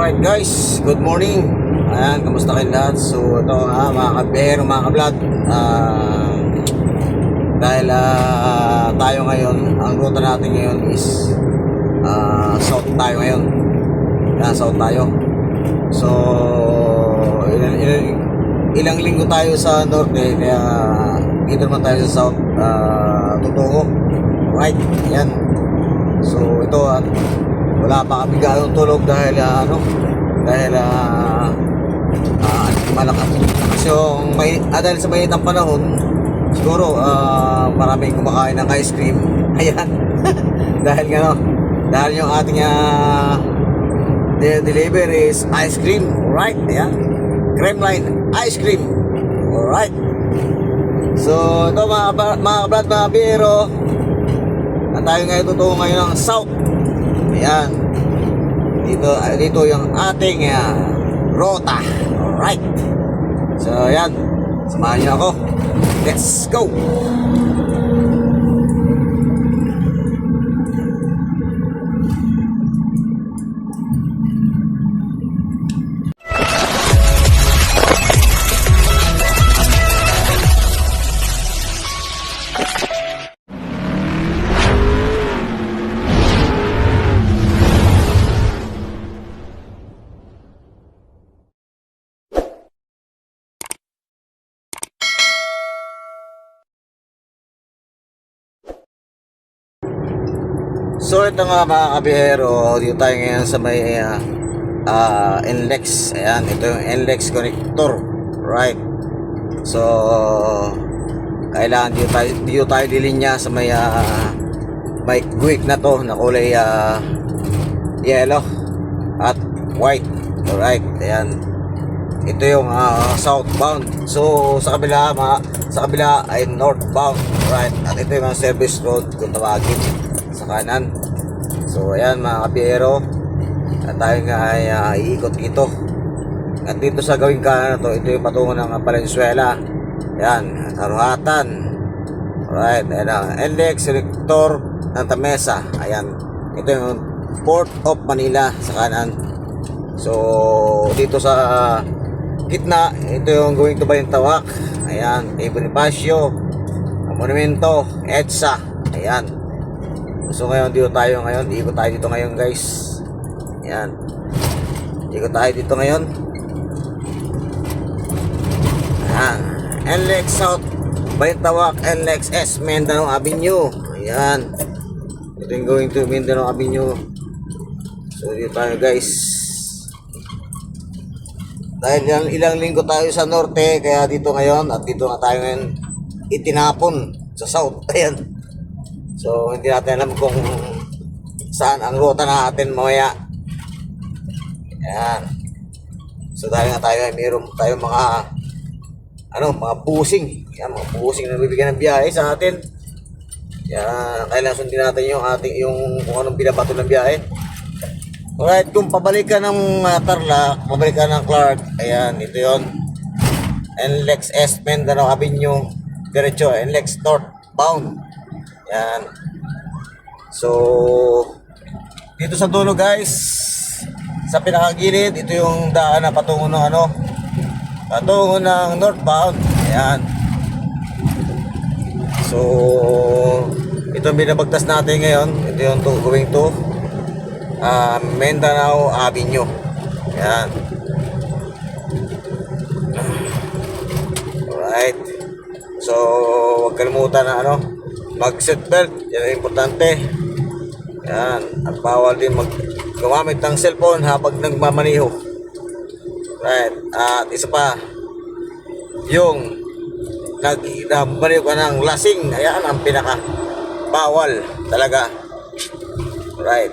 Alright guys, good morning. Ayan, kamusta kayo lahat? So ito nga mga kabihero, mga kablog, dahil tayo ngayon, ang ruta natin ngayon is south tayo ngayon. Yan, south tayo. So ilang linggo tayo sa norte, kaya dito naman tayo sa south tutungo. Alright, yan. So ito at wala pa kami gano'ng tulog dahil malakas kasi yung dahil sa mainit ang panahon, siguro maraming kumakain ng ice cream. Ayan. dahil yung ating deliver is ice cream. Alright, ayan, Creamline ice cream. Alright, so ito mga kablad, mga biro, at tayo ngayon tutungo ngayon ng south. Ayan, dito yung ating rota. Alright, so ayan, samahan niyo ako. Let's go. So ito nga mga kabihero, dito tayo ngayon sa may NLEX. Ayan, ito yung NLEX connector. Right. So kailangan dito tayo dilinya sa may guhit na to na kulay yellow at white. Alright, ayan. Ito yung southbound. So sa kabila ay northbound. Right. At ito yung service road kung tawagin sa kanan. So ayan mga kabiyero, at tayo nga ay iikot dito. At dito sa gawing kanan na to, ito yung patungo ng Valenzuela. Ayan, Karuhatan. Alright, ayan ang NLEX Rector ng Tamesa. Ayan, ito yung Port of Manila sa kanan. So dito sa gitna, ito yung going to Balintawak. Ayan, Bonifacio, Monumento, EDSA. Ayan. So ngayon ikot tayo dito ngayon guys. Yan, ikot tayo dito ngayon. NLEX South Balintawak, NLEX S Mindanao Avenue. Ayan, ito yung going to Mindanao Avenue. So dito tayo guys, dahil ilang linggo tayo sa norte, kaya dito ngayon, at dito na tayo ngayon itinapon sa south. Ayan. So hindi natin alam kung saan ang ruta natin mamaya. Ayan. So dahil nga tayo ay mayroon tayong mga pusing. Ayan, mga pusing na bibigyan ng biyahe sa atin. Ayan, kailangan sundin natin yung kung anong binabato ng biyahe. Alright, kung pabalik ka ng Tarlac, pabalik ka ng Clark, ayan, ito yun, NLEX S Mindanao Avenue, diretso, NLEX northbound. Yan. So dito sa dulo guys, sa pinakagilid, ito yung daan na patungo ng patungo ng northbound. Ayan. So ito yung binabagtas natin ngayon. Ito yung going to Mindanao Avenue. Ayan. Alright. So huwag kalimutan na mag-seatbelt, yan ang importante. Yan, at bawal din gumamit ng cellphone habang nagmamaniho. Right, at isa pa, yung nagmaniho ka ng lasing, ayan ang pinaka bawal talaga. Right.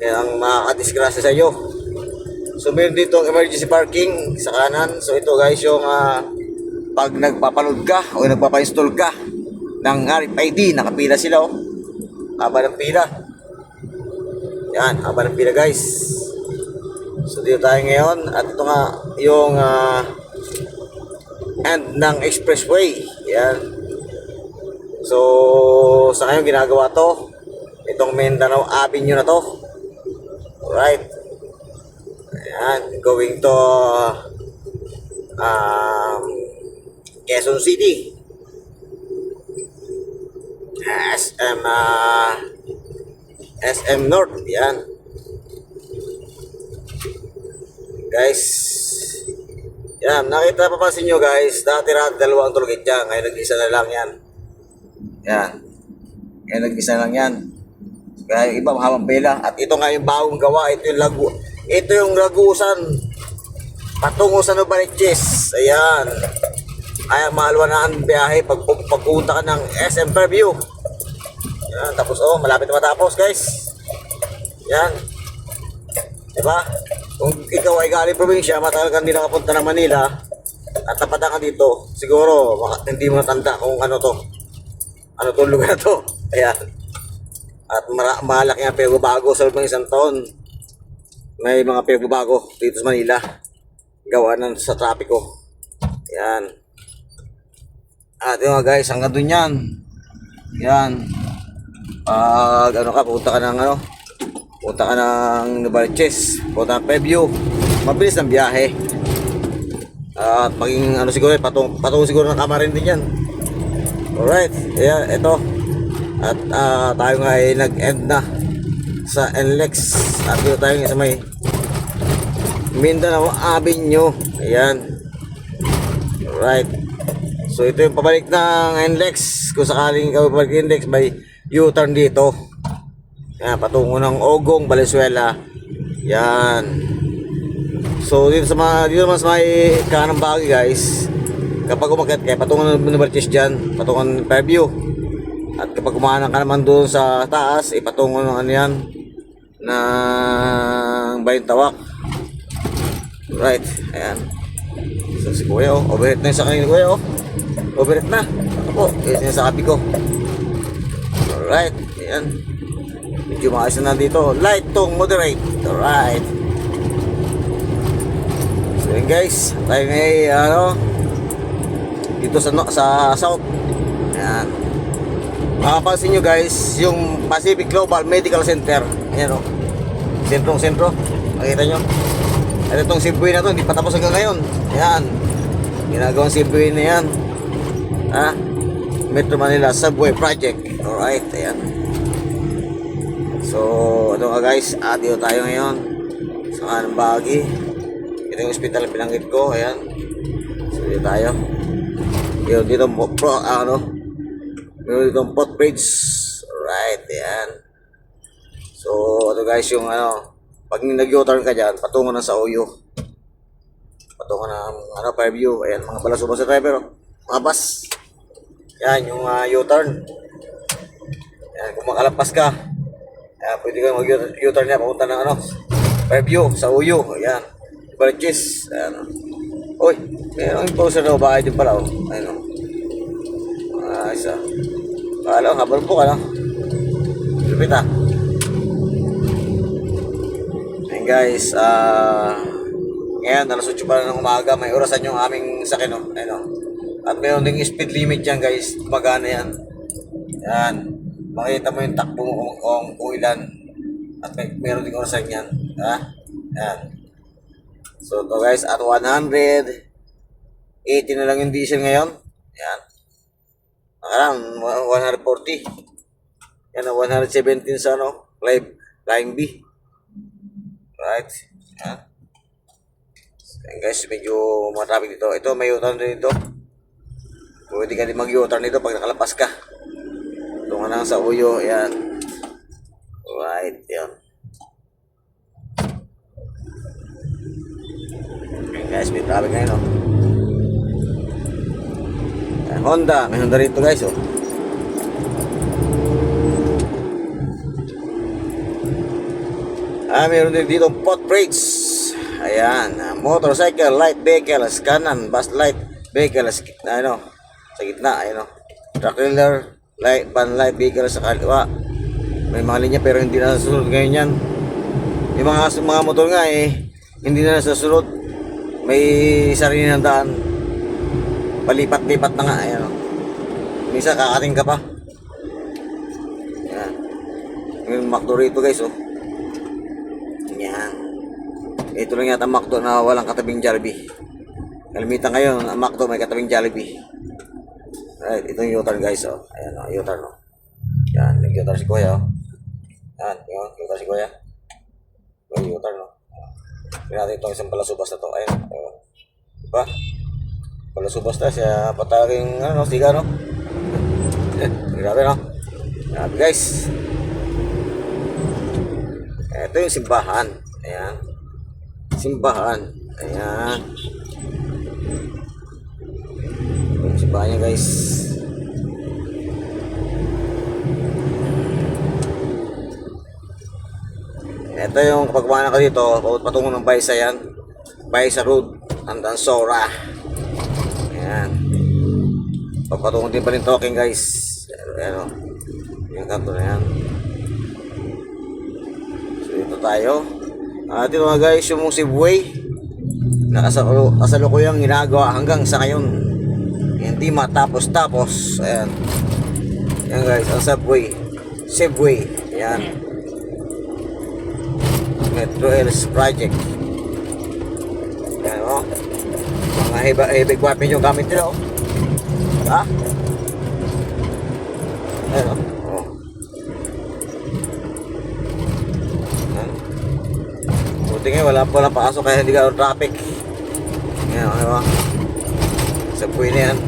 Yan ang makakadisgrasya sa iyo. So meron dito ang emergency parking sa kanan. So ito guys yung pag nagpapaload ka o nagpapa-install ka ng RFID, nakapila sila haba ng pila. Yan, haba ng pila guys. So dito tayo ngayon, at ito nga yung end ng expressway. Yan. So sa ngayon ginagawa to, itong Mindanao Avenue na to. Alright. Ayan, going to um, Quezon City. SM North. Yan. Guys. Yan, nakita pa pansin nyo guys, dati dalawang tulgit dyan. Ngayon nag-isa na lang yan. Yan. Ngayon nag-isa lang yan. Kaya yung iba mahabang pila. At ito nga yung bagong gawa. Ito yung lagusan. Patungo sa Novaliches. Ayan. Ay, mahalwa na ang biyahe pagpunta ka ng SM Fairview. Yan. Tapos malapit na matapos guys. Yan. Diba? Kung ikaw ay galing probinsya, matagal kang hindi nakapunta ng Manila at tapatan ka dito, siguro hindi mo natanda kung ano to. Ano to lugar na to. Ayan. At malaki ang pagbabago sa loob ng isang taon. May mga pagbabago dito sa Manila. Gawa ng sa trapiko. Ayan. At yun guys, hanggang dun yan. Yan. Pag punta ka ng punta ka ng Novaliches, punta ng Fairview, mabilis ng biyahe. At maging siguro, patung siguro ng Kamarin din yan. Alright, ayan, ito. At tayo nga ay nag-end na sa NLEX. At dito tayo sa may Mindanao Avenue. Ayan. Alright. So ito yung pabalik ng NLEX. Kung sakaling ikaw pabalik ng NLEX, may U-turn dito. Yan, patungo ng Ogong, Valenzuela. Yan. So dito naman sa may kanang bagay guys, kapag umakyat kayo, patungo ng Novaliches dyan, patungo ng Fairview. At kapag kumanan ka naman doon sa taas, ipatungo ng yan ng Bayantawak. Right, ayan. So si Kuya overheat na yung sa kanina Kuya overheat na. Ako po, yan yung sa kapi ko. Alright, ayan. Medyo maayos na dito. Light to moderate. Alright. So yun guys, tayo ngay dito sa south. Ayan. Makapansin nyo guys, yung Pacific Global Medical Center. Ayan sentro. Makita nyo. At itong subway na to, hindi pa tapos hanggang ngayon. Ayan. Ginagawang subway na yan. Metro Manila Subway Project. Alright, ayan. So, ito nga guys, dito tayo ngayon sa kanang bahagi. Ito yung hospital na pinanggit ko, ayan. So, dito tayo. Dito footbridge. Alright, ayan. So, ito guys, yung pag nag-U-turn ka dyan, patungo na sa OU. Patungo na Fairview. Ayan, mga balasubas sa driver, mga bus. Yan, yung U-turn. Ayan, kung makalampas ka, pwede ka mag-U-turn niya, papunta ng Fairview, sa OU. Ayan, Novaliches. Ayan. Uy, mayroong imposter na bahay din pala. Ayan. Isa. Habal po ka, lupit Ayan guys, ngayon, alas 8 pa ng umaga, may orasan yung aming sakin, Ayan. At mayroon ding speed limit yan guys, magana yan. Yan. Makita mo yung takbo mo kung ilan. At mayroon ding orasan yan. Yan. So to guys, at 180 na lang yung diesel ngayon. Yan. Nakaraan, 140. Yan, 117 sa Flying B. Right. Yan. Yan guys, medyo matraffic dito. Ito, may U-turn din dito. Pwede ka din mag-U-turn dito pag nakalapas ka. Tunga na sa uyo. Ayan. Right. Yan. Okay guys, may traffic ngayon Ayan, Honda. May Honda rito guys Mayroon din dito footbridge. Ayan. Motorcycle, light vehicle, kanan, bus light vehicle, sa gitna, truck trailer, van light vehicle sa kaliwa. May mga linya pero hindi na nasusunod ngayon yan. Yung mga motor nga hindi na nasusunod. May sarili ng daan. Palipat-lipat na nga, Minsan kakating ka pa. Yan. Yung McDo rito guys, Ito lang yata ang McDo na walang katabing Jollibee. Kalimitan ngayon, ang McDo may katabing Jollibee. Right, ito yung U-turn guys, oh. Ayan, oh, U-turn, oh. Yan, nag-U-turn si Kuya, oh. Yan, yun, U-turn si Kuya. May U-turn, oh. Tingnan natin itong isang palasubas na to. Ayan, oh. Diba? Palasubas na siya, pataging, ano, siga, no? Grabe, no? Grabe, guys. Ito yung simbahan. Ayan. Simbahan. Ayan. Ito yung simbahan niya, guys. Ito yung kapag kumanan ka dito, patungo ng Baisa yan. Baisa Road, hanggang Sora. Ayan. Papatungo din pa rin talking, guys. Ayan, o. Yung kanto na yan. So, dito tayo. Dito mga guys, yung subway na kasalukuyang ginagawa hanggang sa ngayon. Hindi matapos-tapos. Ayan. Ayan guys, ang subway. Subway. Ayan. Metro Hills Project. Ayan o. Mga heavy equipment yung gamit nila o. Ha? Ayan o. Buti nga wala pa lang pasok kaya hindi ka traffic. Ayan o. Diba? Subway na yan.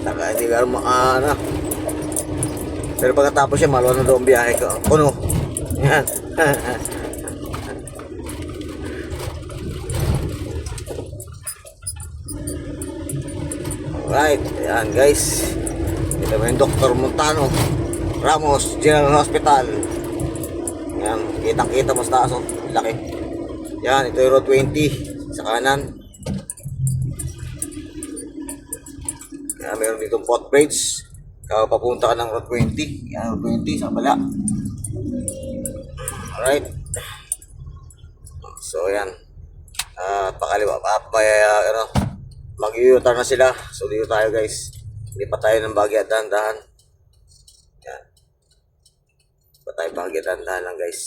Taka hindi ka ano. Pero pagkatapos siya, maluwa na doon biyahe ko. Puno. Yan. Alright. Ayan guys. Ito ba yung Dr. Montano Ramos General Hospital. Yan. Kitang-kita mas taas. Oh. Laki. Yan. Ito yung Road 20. Sa kanan. Yan. Meron dito footbridge. Kaya papunta ka ng Road 20. Yan, Road 20 sa kabala. Alright. So, yan. Pakaliwa. Mag-u-turn na sila. So, dito tayo guys. Hindi pa tayo ng Bagya. Dahan-dahan. Yan. Hindi pa tayo Bagya. Dahan-dahan lang guys.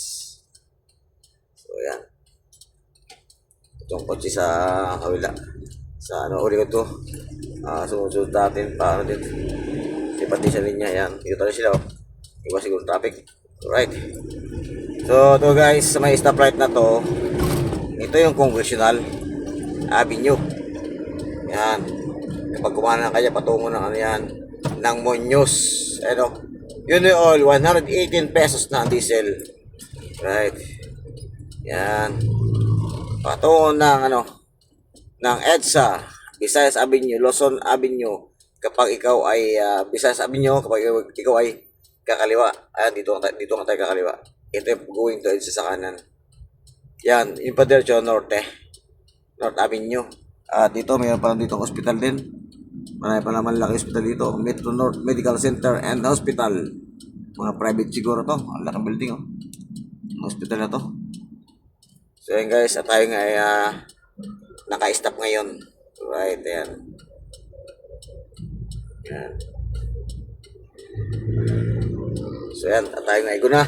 So, yan. Itong kotse sa kawila. Sa ano, uli ko ito. Sumunod natin. Paano dito. Pati sa linya yan. Dito na sila oh. Iba siguro traffic. Alright. So ito guys, sa may stoplight na to, ito yung Congressional Avenue. Yan. Kapag kumanan kaya patungo ng ano yan, ng Muñoz. Ano? Yun yung all 118 pesos na ang diesel. Right. Yan. Patungo ng ano, ng EDSA, Visayas Avenue, Luzon Avenue. Kapag ikaw ay Visayas Avenue, kapag ikaw ay kakaliwa, ayan, dito nga tayo kakaliwa. Ito yung going to EDSA sa kanan. Yan, yung pa diretso North Avenue. Dito, mayroon pa lang dito hospital din. Marami pa naman laki hospital dito. Metro North Medical Center and Hospital. Mga private siguro to. Ang laking building oh. Hospital na to. So yan guys, at tayo nga ay naka-stop ngayon. Right, ayan. Yan. So yan, at tayo nga na.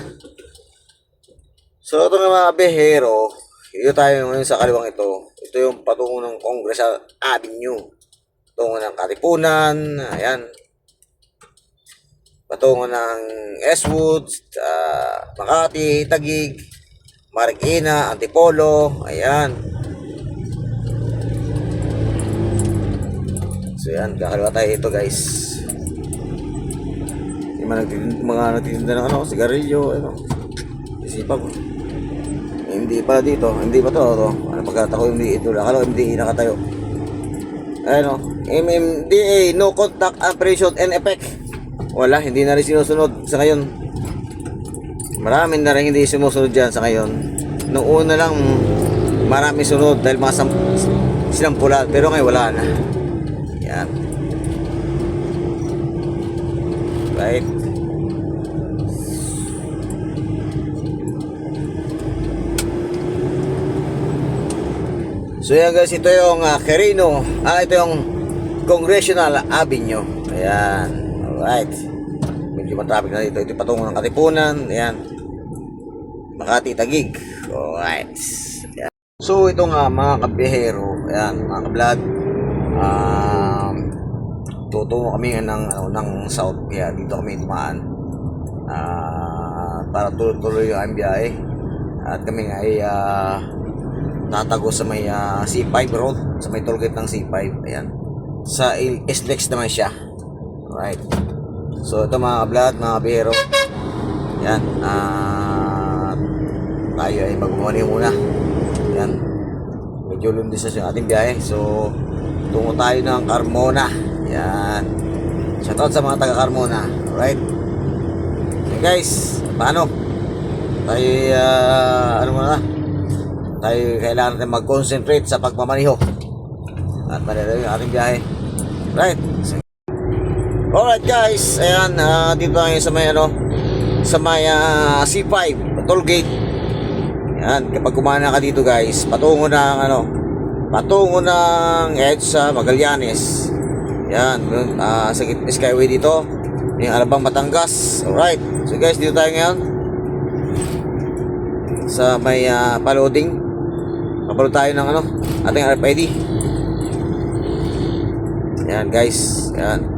So ito nga mga behero, dito tayo ngayon sa kaliwang ito. Ito yung patungo ng Congress Avenue. Patungo ng Katipunan, ayan. Patungo ng Eastwood, Makati, Taguig, Marikina, Antipolo, ayan. So yan, kakaliwa tayo ito guys. Yung mga nagtitinda ng ano, sigarilyo, ano. Isipag. Hindi pala dito, hindi pa to. Ano pagkatako hindi ito, akala hindi nakatayo. Ano, MMDA, no contact operation and effect. Wala, hindi na rin sinusunod sa ngayon. Marami na rin hindi sumusunod dyan sa ngayon. Noong una lang, marami sunod dahil mga sinampulan, pero ngayon wala na. Yan. Right. So yan guys, ito yung Quirino. Ito yung Congressional Avenue. Ayan. Alright. medyo matraffic na dito. Ito patungo ng Katipunan. Ayan. Makati, Taguig. Alright. Ayan. So ito nga mga kabihero, ayan, mga ka-vlog. Tutungo kami ng south. Kaya dito kami dumaan. Para tuloy-tuloy yung aming biyahe. At kami nga ay tatago sa may C5 road, sa may tollgate ng C5. Ayan. Sa SLEX naman siya. Alright. So ito mga vlog, mga bihero. Yan. Tayo ay magmumani muna. Yan. Medyo lundis na yung ating biyahe. So tungo tayo ng Carmona. Yan. Shoutout sa mga taga Carmona. Alright. So guys, paano? Tayo ano muna? Tayo kailangan natin mag-concentrate sa pagmamaniho. At malalayo yung ating biyahe. Right. Alright guys, ayan, dito tayo sa may sa may C5 toll gate. Ayan, kapag kumana ka dito guys, patungo ng EDSA Magallanes. Ayan, sa Skyway dito, yung Alabang, Batangas. Alright, so guys, dito tayo ngayon sa may pa-loading. Papalo tayo ng ating RFID. Ayan guys, ayan.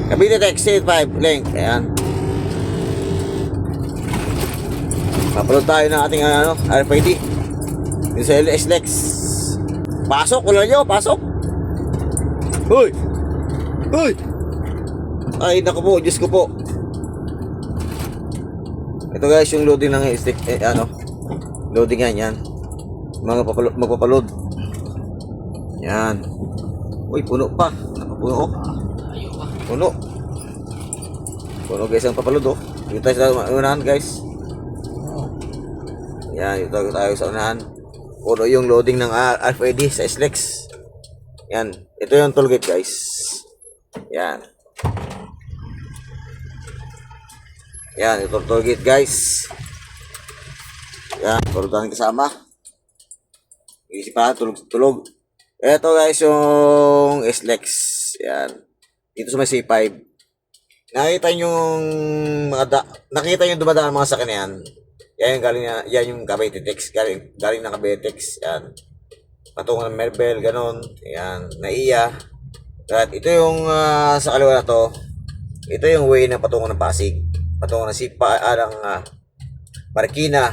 Cavite Exit 5 link. Ayan. Papalo tayo ng ating RFID. Dito sa SLEX. Pasok, wala nyo, pasok. Hoy! Hoy! Ay, naku po, Diyos ko po. Ito guys, yung loading ng SLEX, loading yan. Magpapaload. Yan. Uy, puno pa. Puno. Puno guys ang papalod oh. Dito tayo sa unahan guys. Yan, dito tayo sa unahan. Puno yung loading ng RFID sa SLEX. Yan, ito yung tollgate guys. Yan. Yan, ito tollgate guys. Yan, tulodan kasama. Isip pa, tulog. Ito guys yung SLEX. Yan. Dito sa may C5. Nakita yung nakita yung dumadaan mga sakyan. Yan yung yan yung Cavite Tex, galing ng Cavite Tex. Yan. Patungo ng Merbel, ganon. Yan, Naiya. At ito yung sa kaliwa na to. Ito yung way na patungo ng Pasig. Patungo ng C5 ng Marikina,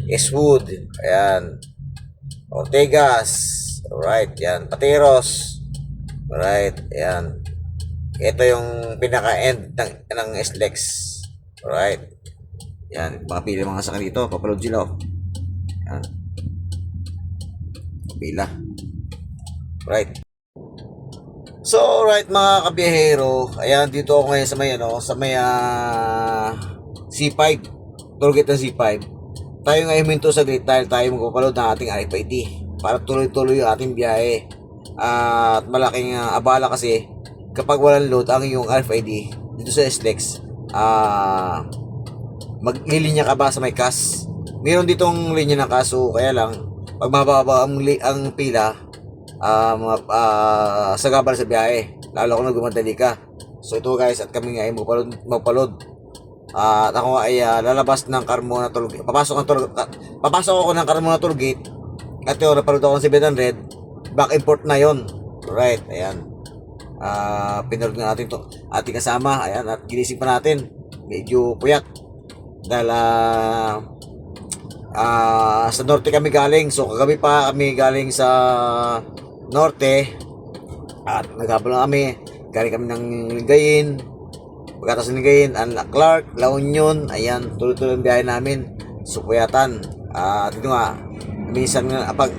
Eastwood. Ayan. Ortegas. Alright, yan. Pateros. Alright, ayan. Ito yung pinaka-end ng SLEX. Alright. Yan, makapila mga sakyan dito. Papaload sila. Yan. Pila. Alright. So, alright mga kabiyahero. Ayan, dito ako ngayon sa may C5. Tollgate ng C5. Tayo ngayon minto sa gate dahil tayo magpapaload ng ating RFID para tuloy-tuloy yung ating biyahe. At malaking abala kasi kapag walang load ang iyong RFID dito sa SLEX, maglilinya ka ba sa may CAS? Meron ditong linya ng CAS, so kaya lang pag mababa ang pila, sagabal sa biyahe, lalo kung nagmamadali ka. So ito guys, at kami nga ay magpaload. At ako ay lalabas ng Carmona toll gate. Papasok ako ng Carmona toll gate. At yun, napaload ako ng 700. Back import na yon. Right, ayan. Pinanood na natin to ating kasama. Ayan, at ginising pa natin. Medyo puyat. Dahil sa norte kami galing. So kagabi pa kami galing sa norte. At naghabol na kami. Galing kami ng Lingayen. Pagkatas ng Lingayen, Clark, La Union. Ayan, tuloy-tuloy ang biyahe namin. So puyatan. At ito nga, minsan nga, pag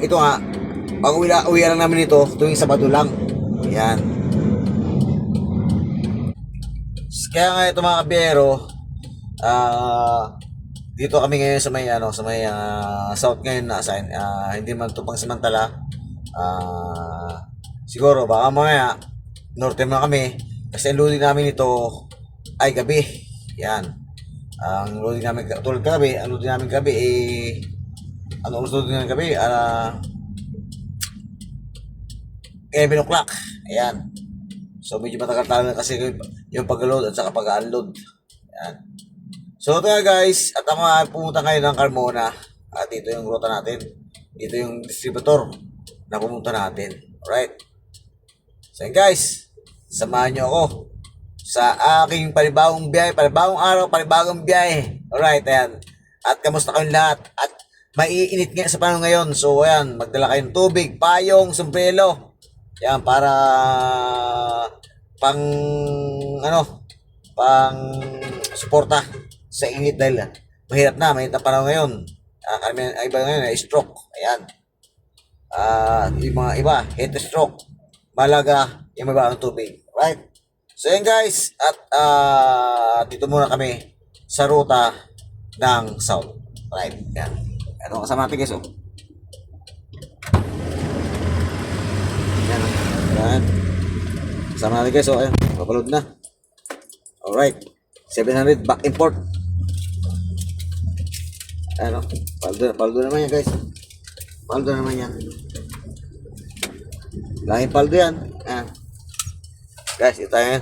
uwi lang namin ito tuwing Sabado lang. Ayan. Kaya nga ito mga kabiyero, dito kami ngayon sa may south ngayon na assign. Hindi man ito pang samantala. Siguro baka mamaya norte na kami kasi ang loading namin ito ay gabi. Yan. Ang loading namin tulad gabi, ang loading namin gabi ano oras loading namin gabi? 11 o'clock. Ayan. So medyo matagal-tagal kasi yung pag-load at saka pag-unload. Yan. So ito nga guys, at ako nga pumunta ngayon ng Carmona. At dito yung ruta natin. Dito yung distributor na pumunta natin. Alright. So yun guys, samahan nyo ako sa aking panibagong biyahe, panibagong araw, panibagong biyahe. Alright, ayan. At kamusta kayong lahat? At maiinit nga sa panahon ngayon. So ayan, magdala kayong tubig, payong, sombrero. Yan, para pang pang suporta sa init dahil mahirap na, mahirap na panahon ngayon. Kami iba ngayon ay stroke. Ayan. Yung mga iba, heat stroke. Malaga yung mababa ng tubig. Right? So yan guys, at dito muna kami sa ruta ng South. Right? Yan. Ano kasama natin guys, oh. Yan. Yan. Kasama natin guys, oh. Ayan. Papaload na. Alright. 700 back import. Ano? Paldo naman yan guys. Paldo naman yan. Lahing paldo yan. Ayan. Guys, ito yan.